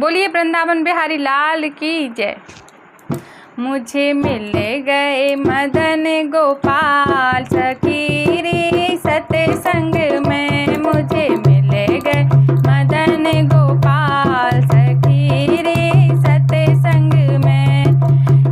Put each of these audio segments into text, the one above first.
बोलिए वृंदावन बिहारी लाल की जय। मुझे मिल गए मदन गोपाल सखी रे सत्संग में, मुझे मिल गए मदन गोपाल सखी रे सत्संग में,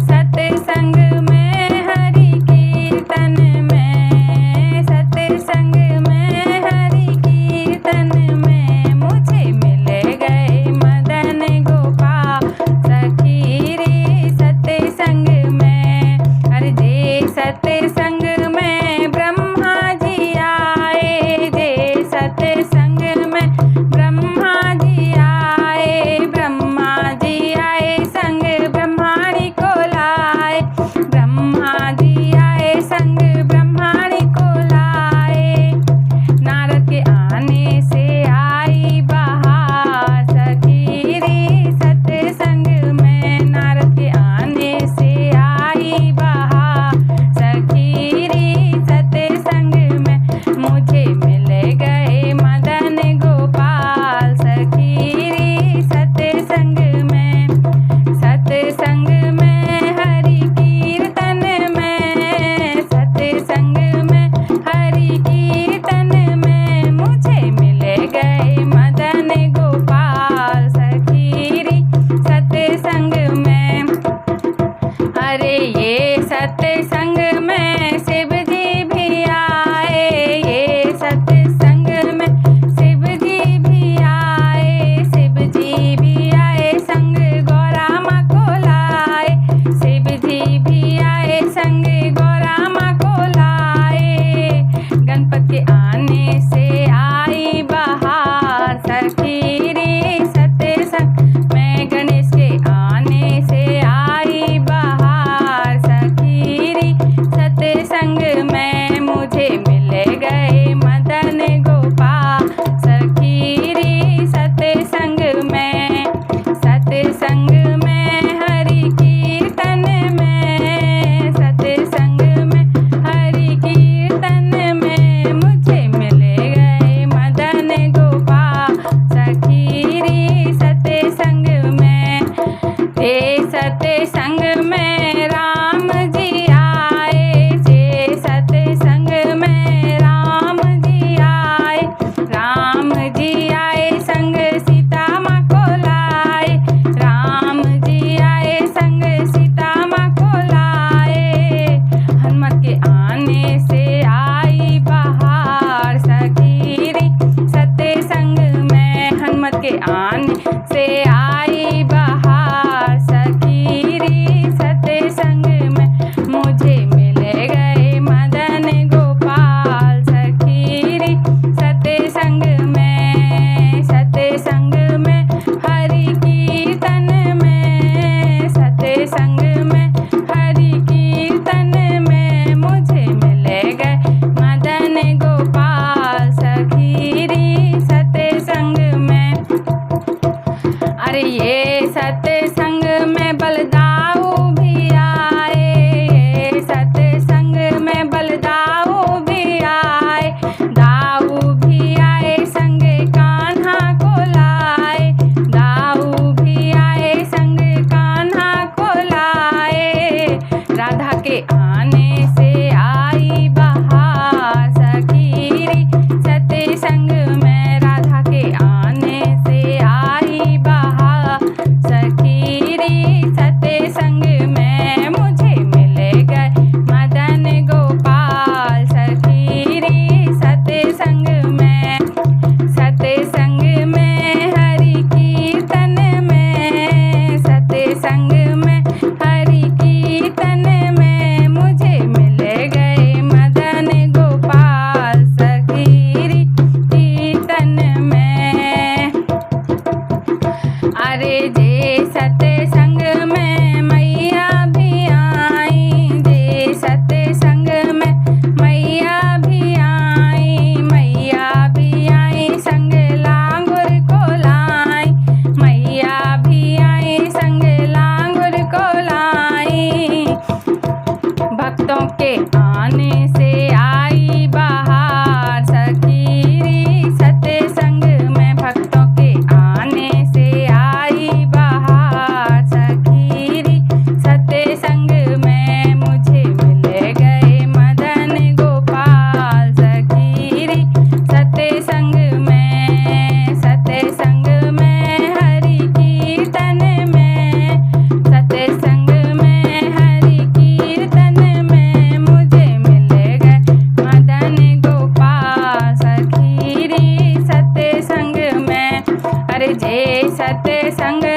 सत्संग में हरि कीर्तन में, सत्संग में हरि कीर्तन में, मुझे मिल गए मदन गोपाल सखी रे सत्संग में। अरे जे सत्संग में ब्रह्मा जी आए, जे सत्संग में ब्रह्मा जी आए, ब्रह्मा जी आए संग ब्रह्माणी को लाए, ब्रह्मा जी आए संग ब्रह्माणी को लाए। नारद के आने से आई बहार सखी रे सत्संग में, नारद के आने से आई बहार सखी रे सत्संग में, मुझे मिल गए मदन गोपाल सखी रे सत्संग में, सत्संग में हरि कीर्तन में, सत्संग में हरि कीर्तन में, मुझे मिल गए मदन गोपाल सखी रे सत्संग में। अरे ये सत्संग में शिव जी भी आए, ये सत्संग में शिव जी भी आए, शिव जी भी आए संग गौरा माँ को लाए, शिव जी भी आए संग गौरा माँ को लाए। गणपति के आने से आई बहार सखी रे सत्संग में, गणेश के आने से आई बहार सखी रे सत्संग में, मुझे मिल गए मदन गोपाल सखी रे सत्संग में, सत्संग में हरि कीर्तन में, सत्संग में हरि कीर्तन में, मुझे मिल गए मदन गोपाल सखी रे सत्संग में। जे सत्संग में राम जी आए, जे सत्संग में राम जी आए, राम जी आए संग सीता माँ को लाए, राम जी आए संग सीता माँ को लाए। हनुमत के आने से आई बहार सखी रे सत्संग में, हनुमत के आने से आई बहार सखी रे सत्संग में, मुझे मिल गए मदन गोपाल सखी रे सत्संग में, सत्संग में हरि कीर्तन में, सत्संग में हरि कीर्तन में, मुझे मिल गए मदन गोपाल सखी रे सत्संग में। अरे ये सत्संग में बलदाऊ भी आए, ये सत्संग में बलदाऊ भी आए, दाऊ भी आए संग कान्हा को लाए, दाऊ भी आए संग कान्हा को लाए। राधा के आने से आई बहार सखी रे सत्संग में, राधा के आने से आई बहार सखी रे सत्संग में, मुझे मिल गए मदन गोपाल सखी रे सत्संग में, सत्संग में हरि कीर्तन में, सत्संग में हरि कीर्तन में, मुझे मिल गए मदन गोपाल सखी रे कीर्तन में। अरे जे सत्संग में मैया भी आई, जे सत्संग में मैया भी आई, मैया भी आई संग लांगुर को लाई, मैया भी आई संग लांगुर को लाई। भक्तों के आने से आई बहार सखी रे सत्संग में, भक्तों के आने से आई सत्संग